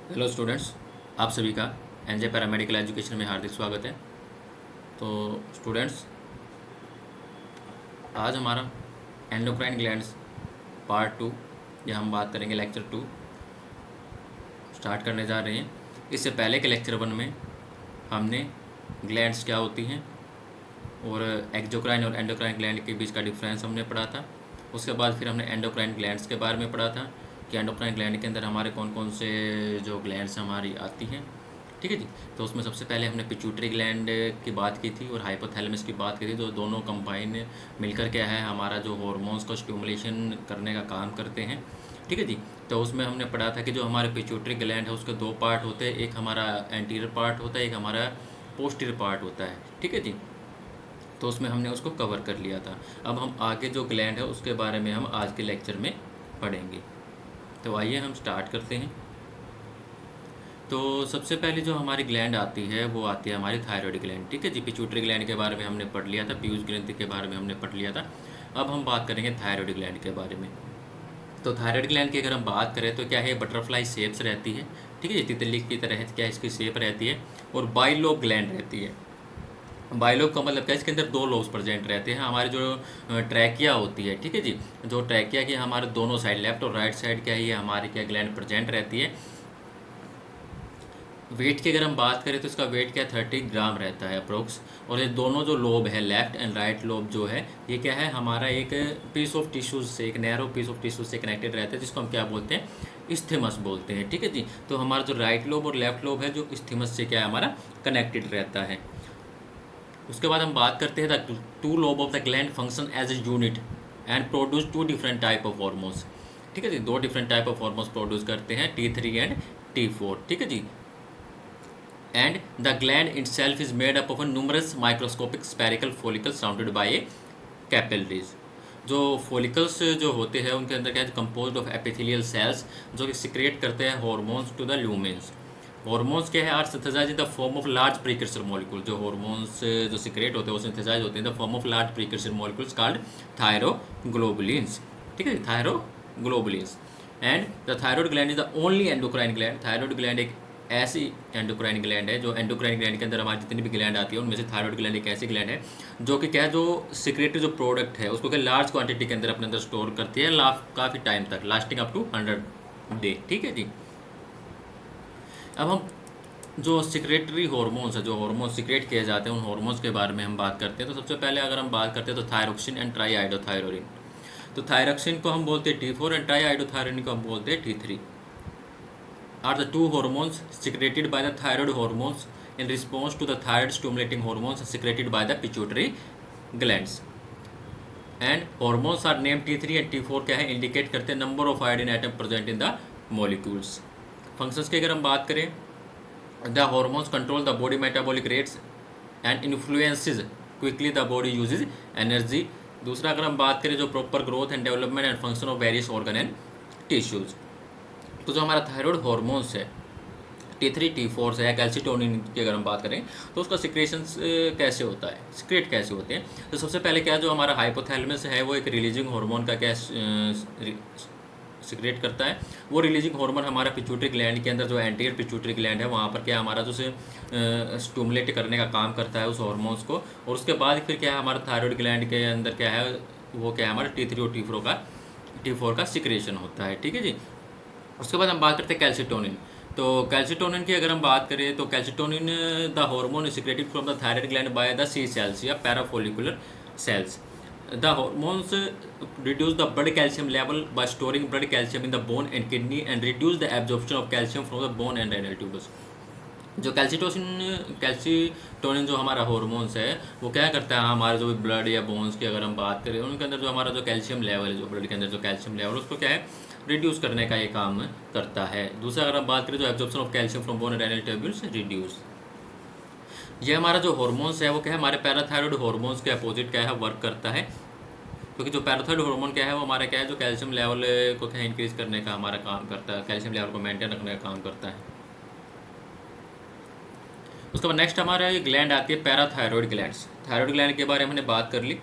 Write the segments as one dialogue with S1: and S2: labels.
S1: Hello students, आप सभी का एनजे पैरामेडिकल एजुकेशन में हार्दिक स्वागत है। तो स्टूडेंट्स, आज हमारा एंडोक्राइन ग्लैंड्स पार्ट 2 या हम बात करेंगे लेक्चर 2 स्टार्ट करने जा रहे हैं। इससे पहले के लेक्चर 1 में हमने ग्लैंड्स क्या होती हैं और एक्जोक्राइन और एंडोक्राइन ग्लैंड के बीच का डिफरेंस हमने पढ़ा था। उसके बाद फिर हमने एंडोक्राइन ग्लैंड्स के बारे में पढ़ा था कि एंडोक्राइन ग्लैंड के अंदर हमारे कौन कौन से जो ग्लैंड्स हमारी आती हैं। ठीक है जी। तो उसमें सबसे पहले हमने पिट्यूटरी ग्लैंड की बात की थी और हाइपोथैलेमस की बात की थी, जो दोनों कंबाइन मिलकर क्या है हमारा जो हार्मोन्स को स्टिमुलेशन करने का काम करते हैं। ठीक है जी। तो उसमें हमने पढ़ा था कि जो हमारे पिट्यूटरी ग्लैंड है उसके दो पार्ट होते हैं, एक हमारा एंटीरियर पार्ट होता है, एक हमारा पोस्टीरियर पार्ट होता है। ठीक है जी। तो उसमें हमने उसको कवर कर लिया था। अब हम आगे जो ग्लैंड है उसके बारे में हम आज के लेक्चर में पढ़ेंगे। तो आइए हम स्टार्ट करते हैं। तो सबसे पहले जो हमारी ग्लैंड आती है वो आती है हमारी थायराइड ग्लैंड। ठीक है जी। पिट्यूटरी ग्लैंड के बारे में हमने पढ़ लिया था, पीयूष ग्रंथि के बारे में हमने पढ़ लिया था। अब हम बात करेंगे थायराइड ग्लैंड के बारे में। तो थायराइड ग्लैंड की अगर हम बात करें तो क्या है, बटरफ्लाई शेप्स रहती है। ठीक है जी। तितली की तरह क्या इसकी शेप रहती है और बाइलोब ग्लैंड रहती है। बाइलोब का मतलब क्या है, इसके अंदर दो लोब्स प्रेजेंट रहते हैं। हमारी जो ट्रैकिया होती है, ठीक है जी, जो ट्रैकिया की हमारे दोनों साइड लेफ्ट और राइट साइड क्या है ये हमारी क्या ग्लैंड प्रेजेंट रहती है। वेट की अगर हम बात करें तो इसका वेट क्या 30 ग्राम रहता है अप्रोक्स। और ये दोनों जो लोब है, लेफ्ट एंड राइट लोब जो है, ये क्या है हमारा एक पीस ऑफ टिश्यूज से, एक नैरो पीस ऑफ टिश्यूज से कनेक्टेड रहता है, जिसको हम क्या बोलते हैं, इस्थेमस बोलते हैं। ठीक है जी। तो हमारा जो राइट लोब और लेफ्ट लोब है जो इस्थेमस से क्या है हमारा कनेक्टेड रहता है। उसके बाद हम बात करते हैं the two lobe of the gland function as a unit and produce two different type of hormones. ठीक है जी। दो different type of hormones produce करते हैं, T3 एंड T4। ठीक है जी। And the gland itself is made up of a numerous microscopic spherical follicles surrounded by a capillaries। जो फॉलिकल्स जो होते हैं उनके अंदर क्या है, कंपोज्ड ऑफ एपिथेलियल सेल्स जो कि सिक्रेट करते हैं hormones to the lumens. Hormones क्या है, are synthesize in the form of large precursor molecule. जो हार्मोन्स जो सिक्रेट होते हैं वो सिंथेसाइज होते हैं in the form of large precursor molecules called thyroglobulins. ठीक है, thyroglobulins. And the thyroid gland is the only endocrine gland. Thyroid gland एक ऐसी एंडोक्राइन ग्लैंड है, जो एंडोक्राइन ग्लैंड के अंदर हमारी जितनी भी ग्लैंड आती है उनमें से थायरॉयड ग्लैंड एक ऐसी ग्लैंड है जो कि क्या है, जो सिक्रेटरी जो प्रोडक्ट है उसको क्या लार्ज क्वांटिटी के अंदर अपने अंदर स्टोर करती है काफ़ी टाइम तक, लास्टिंग अप टू 100 डे। ठीक है जी। अब हम जो सिक्रेटरी हार्मोन्स है, जो हार्मोन सिक्रेट किए जाते हैं, उन हार्मोन्स के बारे में हम बात करते हैं। तो सबसे पहले अगर हम बात करते हैं तो थायरोक्सिन एंड ट्राईआइडोथायरोनिन। तो थायरोक्सिन को हम बोलते हैं T4 एंड ट्राईआइडोथायरोनिन को हम बोलते हैं T3। are the two hormones secreted by the thyroid hormones in response to the thyroid stimulating hormones secreted by the pituitary glands। and hormones are named T3 and T4 क्या है, indicate करते हैं number of iodine atom present in the molecules. Functions की अगर हम बात करें, the hormones control the body metabolic rates and influences quickly the body uses energy. दूसरा अगर हम बात करें जो proper growth and development and function of various organ and tissues. तो जो हमारा थायराइड हार्मोन्स है T3 T4 से है, कैल्सिटोनिन की अगर हम बात करें तो उसका सिक्रेशन कैसे होता है, सिक्रेट कैसे होते हैं। तो सबसे पहले क्या जो हमारा हाइपोथैलेमस है वो एक रिलीजिंग हार्मोन का क्या सिक्रेट करता है। वो रिलीजिंग हार्मोन हमारा पिट्यूटरी ग्लैंड के अंदर जो एंटीरियर पिट्यूटरी ग्लैंड है वहाँ पर क्या हमारा जो स्टूमुलेट करने का काम करता है उस हार्मोन्स को। और उसके बाद फिर क्या है हमारा थायराइड ग्लैंड के अंदर क्या है, वो क्या है हमारा T3 और T4 का सिक्रेशन होता है। ठीक है जी। उसके बाद हम बात करते हैं कैल्सिटोनिन। तो कैल्सिटोनिन की अगर हम बात करें तो calcitonin the hormone secreted from the thyroid gland by the C cells या parafollicular cells. The hormones reduce the blood calcium level by storing blood calcium in the bone and kidney and reduce the absorption of calcium from the bone and renal tubes. जो calcitonin जो हमारा hormones है वो क्या करता है, हमारे जो ब्लड या बोन्स की अगर हम बात करें उनके अंदर जो हमारा जो कैल्शियम लेवल है, जो ब्लड के अंदर जो कैल्शियम लेवल उसको क्या है रिड्यूस करने का ये काम करता है। दूसरा अगर हम बात करें जो absorption of calcium from bone and renal tubules reduce. ये हमारा जो हार्मोन्स है वो क्या है हमारे पैराथायरॉयड हार्मोन्स के अपोजिट क्या है वर्क करता है। क्योंकि जो पैराथायरॉयड हार्मोन क्या है वो हमारा क्या है जो कैल्शियम लेवल को क्या इंक्रीज करने का हमारा काम करता है, कैल्शियम लेवल को मेंटेन रखने का काम करता है। उसके बाद नेक्स्ट हमारा ये ग्लैंड आती है पैराथायरॉयड ग्लैंड्स। थायरॉयड ग्लैंड के बारे में हमने बात कर ली,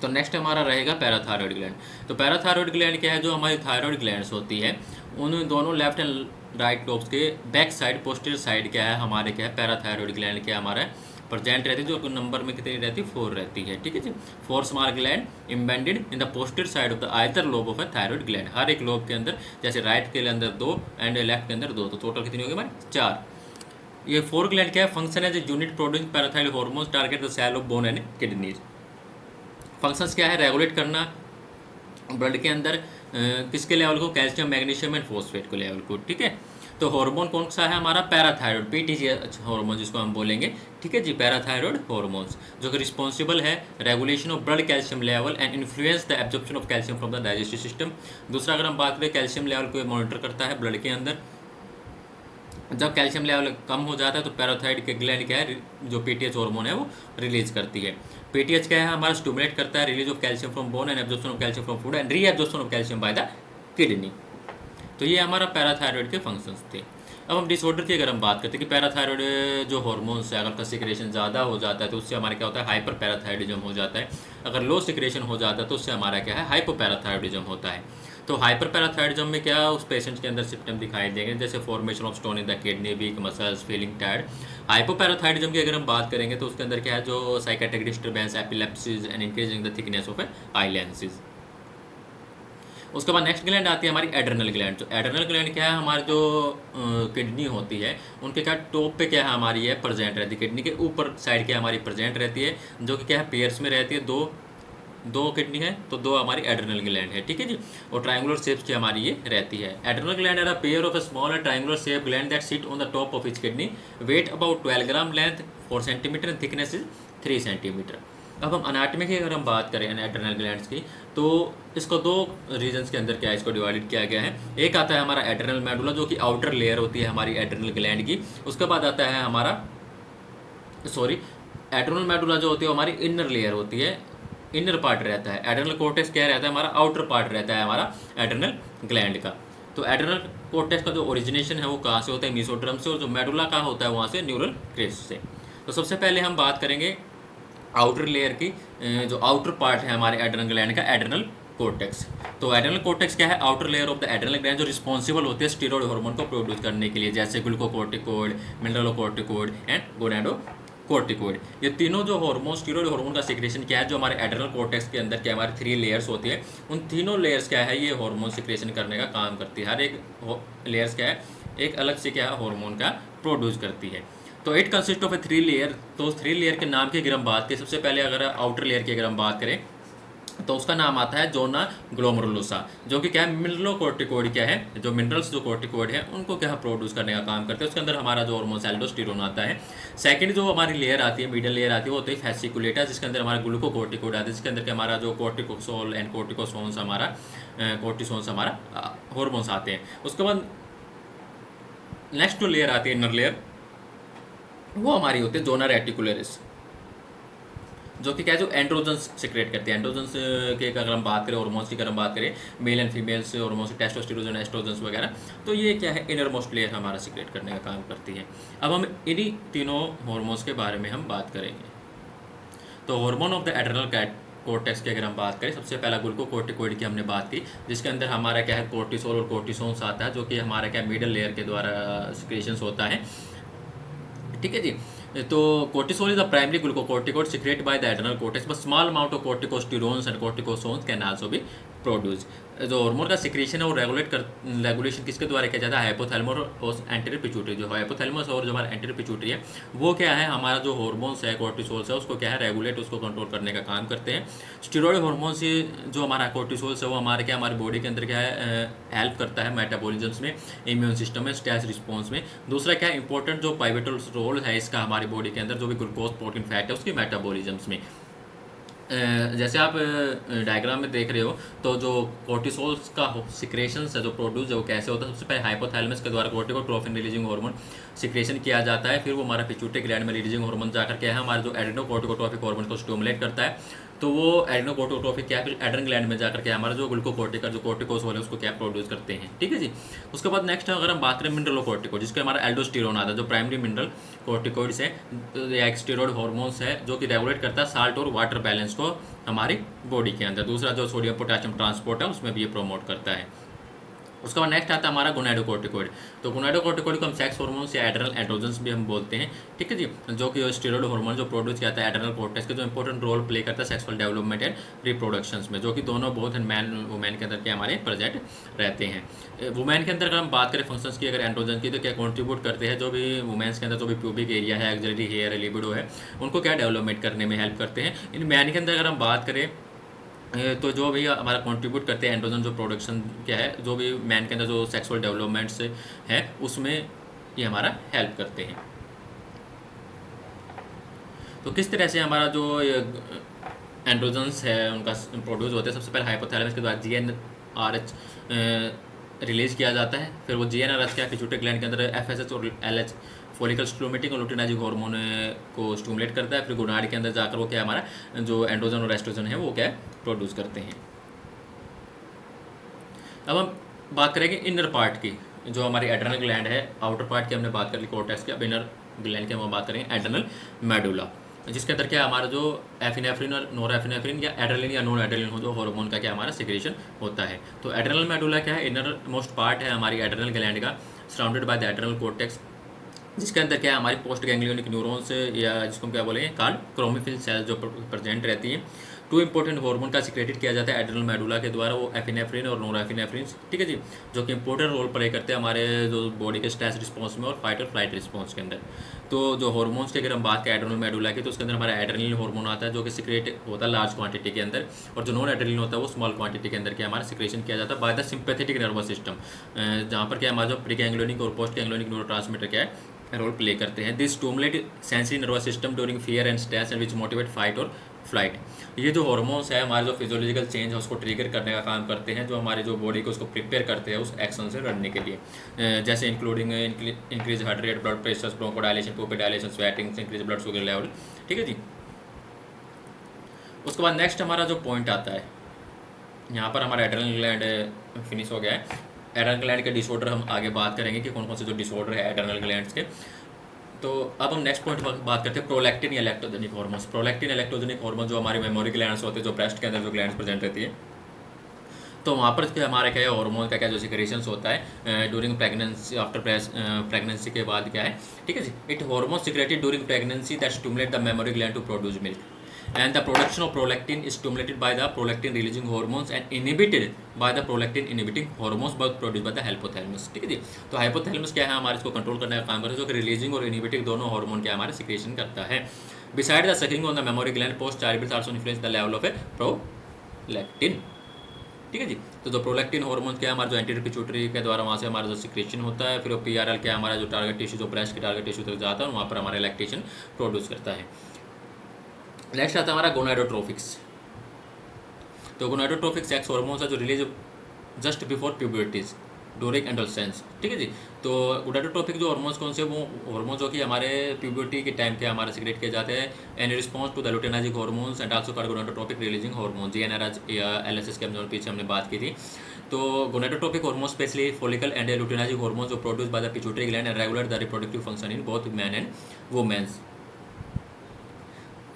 S1: तो नेक्स्ट हमारा रहेगा पैराथायरॉयड ग्लैंड। तो पैराथायरॉयड ग्लैंड क्या है, जो हमारी थायरॉयड ग्लैंड्स होती है उन दोनों लेफ्ट एंड राइट लोब्स के बैक साइड पोस्टीरियर साइड क्या है हमारे, क्या है पैराथायरॉयड ग्लैंड क्या हमारा प्रेजेंट रहती है, जो नंबर में कितनी रहती है 4 रहती है, ठीक है जी। 4 small gland embedded in the posterior side of the either lobe of a thyroid gland. हर एक लोब के अंदर, जैसे राइट के अंदर 2 एंड लेफ्ट के अंदर 2, तो टोटल कितनी होगी हमारी 4। ये 4 ग्लैंड क्या है, फंक्शन है जो unit producing parathyroid hormones target the cell of bone and kidneys. Functions क्या है, रेगुलेट करना ब्लड के अंदर किसके लेवल को, कैल्शियम मैग्नीशियम एंड फॉस्फेट को लेवल को, ठीक है। तो हार्मोन कौन सा है हमारा, पैराथायरॉयड पीटीजी हार्मोन जिसको हम बोलेंगे, ठीक है जी, पैराथायरॉयड हार्मोन्स, जो कि रिस्पॉन्सिबल है regulation of blood calcium level and influence the absorption of calcium from the digestive system. दूसरा अगर हम बात करें, कैल्शियम लेवल को मॉनिटर करता है ब्लड के अंदर। जब कैल्शियम लेवल कम हो जाता है तो पैराथायरॉयड के ग्लैंड क्या है, जो पीटीएच हार्मोन है वो रिलीज करती है। पीटीएच क्या है हमारा, स्टिमुलेट करता है release of calcium from bone and absorption of calcium from food and reabsorption of calcium by the kidney. तो ये हमारा पैराथायरॉयड के फंक्शंस थे। अब हम डिसऑर्डर की अगर हम बात करते हैं कि पैराथायरॉयड जो हार्मोन्स है, अगर का सिक्रेशन ज़्यादा हो जाता है तो उससे हमारा क्या होता है, हाइपर पैराथायरॉयडिज्म हो जाता है। अगर लो सिक्रेशन हो जाता है तो उससे हमारा क्या है, हाइपोपैराथायरॉयडिज्म होता है। तो हाइपर पैराथायरॉयडिज्म में क्या उस पेशेंट के अंदर सिम्टम दिखाई देंगे, जैसे formation of stone in the kidney, week muscles, feeling tired. Hypoparathyroidism की अगर हम बात करेंगे तो उसके अंदर क्या है, जो psychiatric disturbance, epilepsies and increasing the thickness of eye lenses. उसके बाद नेक्स्ट ग्लैंड आती है हमारी एड्रेनल ग्लैंड। तो एड्रेनल ग्लैंड क्या है, हमारी जो किडनी होती है उनके क्या टॉप पे क्या है हमारी है प्रेजेंट रहती है, किडनी के ऊपर साइड क्या हमारी प्रेजेंट रहती है, जो कि क्या है पेयर्स में रहती है, दो किडनी है तो 2 हमारी एड्रेनल ग्लैंड है, ठीक है जी। और ट्रायंगुलर शेप्स की हमारी ये रहती है। Adrenal gland are a pair of a small triangular shape gland that sit on the top of each kidney, weight about 12 gram, length 4 centimeter and thickness is 3 centimeter. अब हम अनाटमी की अगर हम बात करें एड्रेनल ग्लैंड्स की, तो इसको 2 रीजन्स के अंदर क्या है, इसको डिवाइडेड किया गया है। एक आता है हमारा एड्रेनल मेडुला, जो कि आउटर लेयर होती है हमारी एड्रेनल ग्लैंड की। उसके बाद आता है हमारा एड्रेनल मेडुला जो होती है हमारी इनर लेयर होती है, इनर पार्ट रहता है। एड्रेनल कोर्टेक्स क्या रहता है हमारा, आउटर पार्ट रहता है हमारा एड्रेनल ग्लैंड का। तो एड्रेनल कोर्टेक्स का जो ओरिजिनेशन है वो कहाँ से होता है, मीसोड्रम से, और जो मेडुला का होता है वहाँ से न्यूरल क्रेस्ट से। तो सबसे पहले हम बात करेंगे आउटर लेयर की, जो आउटर पार्ट है हमारे एड्रेनल ग्लैंड का, एड्रेनल कोर्टेक्स। तो एड्रेनल कोर्टेक्स क्या है, outer layer of the adrenal gland, जो रिस्पॉन्सिबल होती है स्टीरॉयड हार्मोन को प्रोड्यूस करने के लिए, जैसे ग्लूकोकोर्टिकोइड, मिनरलोकोर्टिकोइड एंड गोनाडोकोर्टिकोइड। ये तीनों जो हार्मोन, स्टीरॉयड हार्मोन का सिक्रेशन क्या है, जो हमारे एड्रेनल कोर्टेक्स के अंदर क्या हमारे 3 लेयर्स होती है, उन तीनों लेयर्स क्या है ये हार्मोन सिक्रेशन करने का काम करती है। हर एक लेयर्स क्या है, एक अलग से क्या है हार्मोन का प्रोड्यूस करती है। तो it consist of A 3 layer. तो 3 लेयर के नाम की अगर हम बात करें, सबसे पहले अगर आउटर लेयर की अगर हम बात करें तो उसका नाम आता है जोना ग्लोमेरुलोसा, जो कि क्या है मिनरलोकोर्टिकोइड क्या है, जो मिनरल्स जो कोर्टिकोइड है उनको क्या प्रोड्यूस करने का काम करते हैं। उसके अंदर हमारा जो हार्मोन एल्डोस्टेरोन आता है। सेकंड जो हमारी लेयर आती है, मिडल लेयर आती है, वो होती है फैसिकुलेटा, जिसके अंदर हमारा ग्लूकोकोर्टिकोइड आता है, जिसके अंदर क्या हमारा जो कोर्टिकोसोल एंड कोर्टिकोसोन्स हमारा कोर्टिसोन्स हमारा हार्मोन्स आते हैं। उसके बाद नेक्स्ट जो लेयर आती है इनर लेयर, वो हमारी होती है जोना रेटिकुलरिस, जो कि क्या है, जो एंड्रोजन्स सिक्रेट करते हैं। एंड्रोजन्स के अगर हम बात करें, हार्मोन्स की अगर हम बात करें, male and females hormones, testosterone, estrogens वगैरह, तो ये क्या है इनर मोस्ट लेयर हमारा सिक्रेट करने का काम करती है। अब हम इन्हीं तीनों हार्मोन्स के बारे में हम बात करेंगे। तो hormone of the adrenal cortex की अगर हम बात करें, सबसे पहला ग्लूकोकोर्टिकोइड की हमने बात की, जिसके अंदर हमारा क्या है कोर्टिसोल और कोर्टिसोन्स आता है, जो कि हमारा क्या मिडल लेयर के द्वारा सिक्रेशंस होता है, ठीक है जी। तो cortisol is the primary glucocorticoid secreted by the adrenal cortex, but small amount of corticosterones and cortisones can also be produce. जो हार्मोन का सिक्रेशन है वो रेगुलेशन किसके द्वारा किया जाता है, हाइपोथैलेमस और एंटीरियर पिट्यूटरी। जो हाइपोथैलेमस और जो हमारा एंटीरियर पिट्यूटरी है वो क्या है, हमारा जो हार्मोन्स है कोर्टिसोल्स है उसको क्या है रेगुलेट, उसको कंट्रोल करने का काम करते हैं। स्टीरॉयड हार्मोन से जो हमारा कोर्टिसोल्स है वो हमारे क्या हमारी बॉडी के अंदर क्या है हेल्प करता है मेटाबॉलिज्म में, इम्यून सिस्टम में, स्ट्रेस रिस्पॉन्स में। दूसरा क्या इंपॉर्टेंट जो पाइवेटल रोल है इसका हमारी बॉडी के अंदर, जो भी ग्लूकोज प्रोटीन फैट है उसकी मेटाबॉलिज्म में। जैसे आप डायग्राम में देख रहे हो, तो जो कोर्टिसोल्स का सिक्रेशंस है जो प्रोड्यूस है वो कैसे होता है, सबसे पहले हाइपोथैलेमस के द्वारा कोर्टिकोट्रोफिन रिलीजिंग हार्मोन सिक्रेशन किया जाता है, फिर वो हमारा पिट्यूटरी ग्लैंड में रिलीजिंग हार्मोन जाकर क्या है हमारा जो एड्रेनोकोर्टिकोट्रोफिक हार्मोन को स्टिमुलेट करता है। तो वो एड्रेनोकोर्टिकोट्रोफिक क्या है एड्रेनल ग्लैंड में जाकर के हमारा जो ग्लूकोकोर्टिका जो कोर्टिकोसोल है उसको क्या प्रोड्यूस करते हैं, ठीक है जी। उसके बाद नेक्स्ट अगर हम बात करें मिनरलोकोर्टिकोइड, जिसके हमारा एल्डोस्टेरोन आता है, जो प्राइमरी मिनरल कोर्टिकोइड्स है, स्टेरॉयड हार्मोन्स है, जो कि रेगुलेट करता है साल्ट और वाटर बैलेंस को हमारी बॉडी के अंदर। दूसरा जो सोडियम पोटेशियम ट्रांसपोर्ट है उसमें भी ये प्रोमोट करता है। उसके बाद नेक्स्ट आता है हमारा गोनाडोकोर्टिकोइड। तो गोनाडोकोर्टिकोइड को हम सेक्स हार्मोन्स या एड्रेनल एंड्रोजन्स भी हम बोलते हैं, ठीक है जी, जो कि स्टेरॉइड हार्मोन जो प्रोड्यूस किया जाता है एड्रेनल कोर्टेक्स के, जो इंपॉर्टेंट रोल प्ले करता है सेक्सुअल डेवलपमेंट एंड रिप्रोडक्शंस में, जो कि दोनों बहुत मैन वुमेन के अंदर के हमारे प्रेजेंट रहते हैं। वुमेन के अंदर अगर हम बात करें फंक्शंस की, अगर एंड्रोजन की, तो क्या कंट्रीब्यूट करते हैं, जो भी वुमेन्स के अंदर जो भी प्यूबिक एरिया है, एक्सिलरी हेयर है, लिबिडो है, उनको क्या डेवलपमेंट करने में हेल्प करते हैं। इन मैन के अंदर अगर हम बात करें तो जो भी हमारा कंट्रीब्यूट करते हैं एंड्रोजन जो प्रोडक्शन क्या है, जो भी मैन के अंदर जो सेक्सुअल डेवलपमेंट्स है उसमें ये हमारा हेल्प करते हैं। तो किस तरह से हमारा जो एंड्रोजन्स है उनका प्रोड्यूस होते हैं, सबसे पहले हाइपोथैलेमस के द्वारा GnRH रिलीज किया जाता है। फिर वो GnRH क्या पिट्यूटरी ग्लैंड के अंदर FSH और LH फॉलिकल स्टिमुलेटिंग और लुटिनाजिक हार्मोन को स्टिमुलेट करता है। फिर गोनाड के अंदर जाकर वो क्या हमारा जो एंड्रोजन और एस्ट्रोजन है वो क्या प्रोड्यूस करते हैं। अब हम बात करेंगे इनर पार्ट की, जो हमारी एड्रेनल ग्लैंड है। आउटर पार्ट की हमने बात कर ली कोर्टेक्स की, अब इनर ग्लैंड की हम बात करेंगे एड्रेनल मेडुला, जिसके अंदर क्या हमारा जो एफिनेफ्रिन और नोरेफिनेफ्रिन या एड्रेलिन या नॉन एड्रेलिन हो जो हार्मोन का क्या हमारा सिक्रेशन होता है। तो एड्रेनल मेडुला क्या है, इनर मोस्ट पार्ट है हमारी एड्रेनल ग्लैंड का, surrounded by the adrenal cortex, जिसके अंदर क्या है हमारी पोस्ट गैंग्लियोनिक न्यूरॉन्स या जिसको हम क्या बोलेंगे कार्ड क्रोमोफिल सेल्स जो प्रेजेंट रहती हैं। टू इंपॉर्टेंट हार्मोन का सिक्रेटेड किया जाता है एड्रेनल मेडुला के द्वारा, वो एफिनेफ्रिन और नोरेफिनेफ्रिन, ठीक है जी, जो कि इंपॉर्टेंट रोल प्ले करते हैं हमारे जो बॉडी के स्ट्रेस रिस्पॉन्स में और फाइट और फ्लाइट रिस्पॉन्स के अंदर। तो जो हार्मोन्स की अगर हम बात करें एड्रेनल मेडुला की, तो उसके अंदर हमारा एड्रेनल हार्मोन आता है जो कि सिक्रेट होता है लार्ज क्वांटिटी के अंदर, और जो नॉन एड्रेनल होता है वो स्मॉल क्वांटिटी के अंदर क्या हमारा सिक्रेशन किया जाता है by the sympathetic nervous system, जहाँ पर क्या हमारा जो प्री गैंग्लियोनिक और पोस्ट गैंग्लियोनिक न्यूरोट्रांसमीटर क्या है रोल प्ले करते हैं। This stimulate sensory nervous system during fear and stress and which motivate fight और फ्लाइट। ये जो हार्मोन्स है हमारे जो फिजियोलॉजिकल चेंज है उसको ट्रिगर करने का काम करते हैं, जो हमारे जो बॉडी को उसको प्रिपेयर करते हैं उस एक्शन से लड़ने के लिए, जैसे including increase heart rate, blood pressure, bronchodilation, pupil dilation, sweating, increase blood sugar level, ठीक है जी। उसके बाद नेक्स्ट हमारा जो पॉइंट आता है, यहाँ पर हमारा एड्रेनल ग्लैंड फिनिश हो गया है। एड्रेनल ग्लैंड के डिसऑर्डर हम आगे बात करेंगे कि कौन कौन से जो डिसऑर्डर है एड्रेनल ग्लैंड्स के। तो अब हम नेक्स्ट पॉइंट बात करते हैं प्रोलैक्टिन या लैक्टोजेनिक हार्मोन्स। प्रोलैक्टिन या लैक्टोजेनिक हार्मोन जो हमारी मेमोरी ग्लैंड्स होते हैं, जो ब्रेस्ट के अंदर जो ग्लैंड्स प्रेजेंट रहती है, तो वहाँ पर क्या हमारा क्या है हार्मोन का क्या जो सिक्रेशंस होता है ड्यूरिंग प्रेगनेंसी, आफ्टर प्रेगनेंसी के बाद क्या है, ठीक है जी, it hormone secreted during pregnancy that stimulate the mammary gland to produce milk, and the production of prolactin is stimulated by the prolactin releasing hormones and inhibited by the prolactin inhibiting hormones both produced by the hypothalamus, ठीक है जी। तो hypothalamus क्या है हमारे इसको control करने का काम करता है, जो कि रिलीजिंग और इनहिबिटिंग दोनों हार्मोन क्या हमारे सिक्रेशन करता है। Beside the sucking on the mammary gland post childbirth also influence the level of a prolactin, ठीक है जी। तो जो प्रोलैक्टिन हार्मोन क्या है हमारा जो एंटीरियर पिट्यूटरी के द्वारा वहाँ से हमारा जो सिक्रेशन होता है, फिर वो PRL क्या हमारा जो टारगेट टिश्यू जो ब्रेस्ट के टारगेट टिश्यू तक जाता है और वहाँ पर हमारा लैक्टेशन प्रोड्यूस करता है। नेक्स्ट आता है हमारा गोनाडोट्रोफिक्स। तो गोनाडोट्रोफिक सेक्स हार्मोन्स है जो release just before puberties during adolescence, ठीक है जी। तो गोनाडोट्रोफिक जो हार्मोन्स कौन से, वो हार्मोन जो कि हमारे प्यूबर्टी के टाइम के हमारे सिक्रेट किए जाते हैं in response to the luteinizing hormones and also gonadotropic releasing hormone GnRH या LSS के हम पीछे हमने बात की थी। तो गोनाडोट्रोफिक hormone specially follicle and लुटेनाजिक hormone जो produce by the pituitary gland and regular the reproductive function in both man and women's.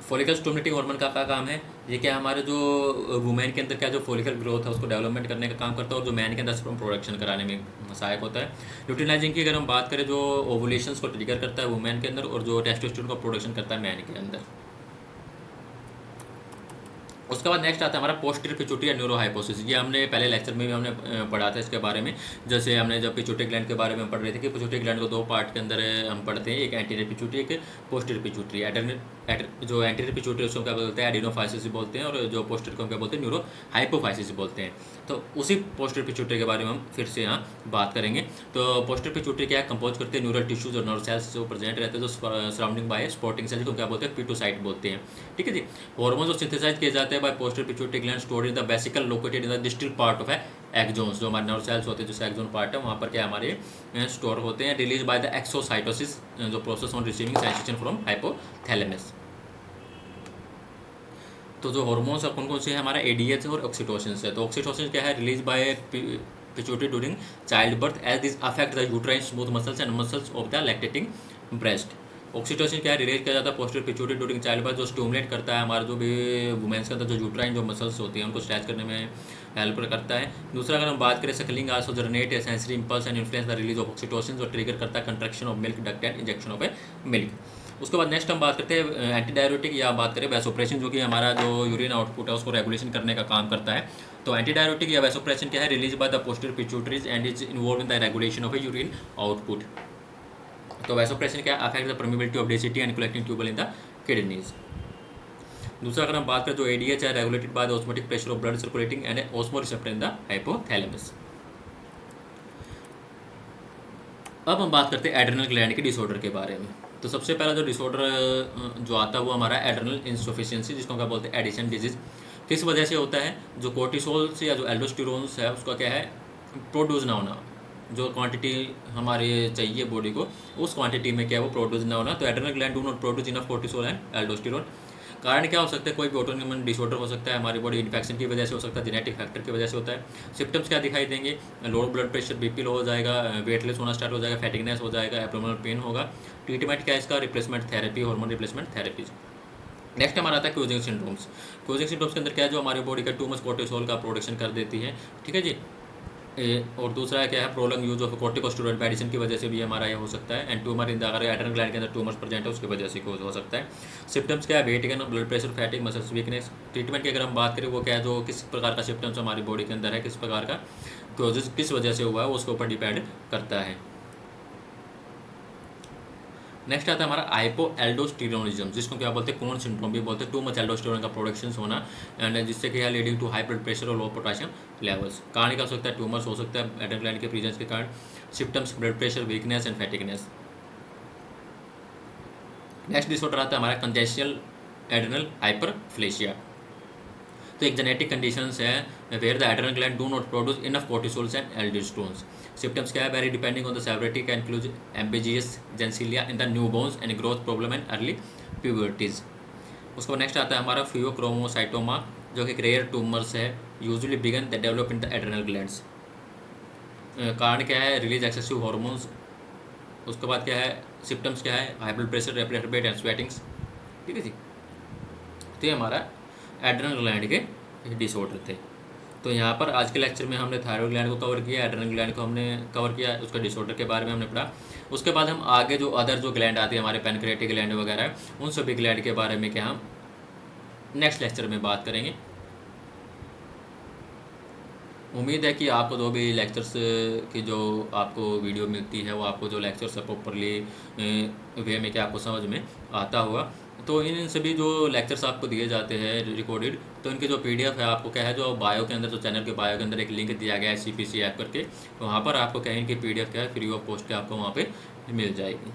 S1: Follicle stimulating hormone का क्या काम है, ये क्या हमारे जो वुमेन के अंदर क्या जो फॉलिकल ग्रोथ है उसको डेवलपमेंट करने का काम करता है, और जो मैन के अंदर स्पर्म प्रोडक्शन कराने में सहायक होता है। ल्यूटिनाइजिंग की अगर हम बात करें जो ओवुलेशंस को ट्रिगर करता है वुमेन के अंदर, और जो टेस्टोस्टेरोन का प्रोडक्शन करता है मैन के अंदर। उसके बाद नेक्स्ट आता है हमारा पोस्टीरियर पिट्यूटरी या न्यूरोहाइपोसिस। ये हमने पहले लेक्चर में भी हमने पढ़ा था इसके बारे में, जैसे हमने जब पिट्यूटरी ग्लैंड के बारे में पढ़ रहे थे कि पिट्यूटरी ग्लैंड को दो पार्ट के अंदर हम पढ़ते हैं, एक एंटीरियर पिट्यूटरी एक पोस्टीरियर पिट्यूटरी। जो एंटीरियर पिट्यूटरी उसको क्या बोलते हैं एडिनोफाइसिस बोलते हैं, और जो पोस्टीरियर को क्या बोलते हैं न्यूरोहाइपोफाइसिस बोलते हैं। तो उसी पोस्टीरियर पिट्यूटरी के बारे में हम फिर से यहाँ बात करेंगे। तो पोस्टीरियर पिट्यूटरी क्या कंपोज करते हैं न्यूरल टिश्यूज और नर्व सेल्स जो प्रेजेंट रहते हैं, जो सराउंडिंग बाय स्पॉटिंग सेल्स को क्या बोलते हैं पिटोसाइट बोलते हैं, ठीक है जी। हार्मोन जो सिंथेसाइज किए जाते हैं by posterior pituitary gland stored in the vesicle located in the distal part of axons, जो हमारे नर्व सेल्स होते हैं जैसे एक्सोन पार्ट है वहाँ पर क्या हमारे स्टोर होते हैं, रिलीज बाय द एक्सोसाइटोसिस जो process on receiving sensation from hypothalamus. तो जो हार्मोन्स कौन कौन से हैं हमारा ADH और ऑक्सीटोसिन है। तो ऑक्सीटोसिन क्या है release by pituitary during child birth as this affect the uterine smooth muscles and muscles of the lactating breast. Oxytocin क्या रिलीज किया जाता है posterior pituitary during child birth, जो स्टिमुलेट करता है हमारा जो भी वुमेन्स के अंदर जो यूट्राइन जो मसल्स होती हैं उनको स्ट्रेच करने में हेल्प करता है। दूसरा अगर हम बात करें Suckling also generate sensory impulse and influence the release of oxytocin, जो ट्रिगर करता है contraction of milk duct and injection of A milk. उसके बाद नेक्स्ट हम बात करते हैं एंटी डायरेटिक या बात करें वैसोप्रेसिन, जो कि हमारा जो यूरिन आउटपुट है उसको रेगुलेशन करने का काम करता है। तो एंटी डायरेटिक या वैसोप्रेसिन क्या है, release by the posterior पिट्यूटरीज and is involve in the regulation of A urine output. तो वैसोप्रेसिन क्या affect the permeability of density and collecting tubal in the kidneys. दूसरा अगर हम बात करें जो एडीएच है, regulated by the osmotic pressure of blood circulating and ऑस्मोरिसेप्टर in the hypothalamus. अब हम बात करते हैं एड्रेनल ग्लैंड के डिसऑर्डर के बारे में। तो सबसे पहला जो डिसऑर्डर जो आता है वो हमारा एड्रेनल इंसफिशिएंसी, जिसको क्या बोलते हैं एडिशन डिजीज। किस वजह से होता है, जो कोर्टिसोल से या जो एल्डोस्टेरोन्स है उसका क्या है प्रोड्यूस ना होना, जो क्वांटिटी हमारे चाहिए बॉडी को उस क्वांटिटी में क्या है वो प्रोड्यूस ना होना। तो adrenal gland do not produce enough cortisol and aldosterone. कारण क्या हो सकता है, कोई भी ऑटोइम्यून डिसऑर्डर हो सकता है, हमारी बॉडी इन्फेक्शन की वजह से हो सकता है, जेनेटिक फैक्टर की वजह से होता है। सिम्टम्स क्या दिखाई देंगे, low blood pressure, BP low हो जाएगा, वेटलेस होना स्टार्ट हो जाएगा, फैटिगनेस हो जाएगा, एब्डोमिनल पेन होगा। ट्रीटमेंट क्या है इसका, replacement therapy, hormone replacement therapies. Next हमारा आता है क्यूजिंग सिंड्रोम्स। क्यूजिंग सिंड्रोम्स के अंदर क्या है, जो हमारी बॉडी का टू मच कोर्टिसोल का प्रोडक्शन कर देती है, ठीक है जी। और दूसरा क्या है, प्रोलंग यूज ऑफ कोर्टिकोस्टेरॉइड मेडिसिन की वजह से भी हमारा ये हो सकता है। एंड ट्यूमर इन द, अगर एड्रेनल ग्लैंड के अंदर ट्यूमर्स प्रेजेंट है उसकी वजह से हो सकता है। सिम्टम्स क्या है, weight gain, blood pressure, fatigue, muscles weakness. Treatment की अगर हम बात करें वो क्या है, जो किस प्रकार का सिम्टम्स हमारी बॉडी के अंदर है, किस प्रकार का क्योजिस किस वजह से हुआ है उसके ऊपर डिपेंड करता है। नेक्स्ट आता है हमारा हाइपो एल्डोस्टेरोनिज्म, जिसको क्या बोलते हैं कून सिंड्रोम भी बोलते हैं, टू मच एल्डोस्टेरोन का प्रोडक्शन होना एंड जिससे क्या है leading to high blood pressure और लो पोटेशियम लेवल्स। कारण क्या हो सकता है, ट्यूमर्स हो सकता है एड्रेनल ग्लैंड के प्रेजेंस के कारण। Symptoms blood pressure, weakness and फैटिगनेस। Next disorder आता है हमारा कंजेस्टियल एड्रेनल हाइपरप्लेशिया। तो एक जेनेटिक कंडीशंस है where the adrenal gland do not produce enough कोर्टिसोल्स and एल्डोस्टेरोन्स। Symptoms क्या है, very depending on the severity, can include ambitious जेंसिलिया in the newborn's and growth problem and early प्यूबर्टीज। उसको next आता है हमारा pheochromocytoma, जो कि रेयर ट्यूमर्स है, usually begin the develop in the adrenal glands. कारण क्या है, रिलीज एक्सेसिव हार्मोन्स। उसके बाद क्या है, सिम्टम्स क्या है, high blood pressure, rapid heart beat and स्वेटिंग्स, ठीक है जी। तो ये हमारा एड्रेनल ग्लैंड के डिसऑर्डर थे। तो यहाँ पर आज के लेक्चर में हमने थायरॉइड ग्लैंड को कवर किया, एड्रेनल ग्लैंड को हमने कवर किया, उसका डिसऑर्डर के बारे में हमने पढ़ा। उसके बाद हम आगे जो अदर जो ग्लैंड आती है हमारे पैनक्रियाटिक ग्लैंड वगैरह, उन सभी ग्लैंड के बारे में क्या हम नेक्स्ट लेक्चर में बात करेंगे। उम्मीद है कि आपको जो भी लेक्चर्स की जो आपको वीडियो मिलती है वो आपको जो लेक्चर्स है प्रॉपरली वे में क्या आपको समझ में आता होगा। तो इन सभी जो लेक्चर्स आपको दिए जाते हैं रिकॉर्डेड, तो इनके जो पीडीएफ है आपको क्या है, जो बायो के अंदर, जो चैनल के बायो के अंदर एक लिंक दिया गया है CPC ऐप करके, तो वहाँ पर आपको क्या है इनकी पीडीएफ क्या है फ्री ऑफ कॉस्ट के आपको वहाँ पे मिल जाएगी।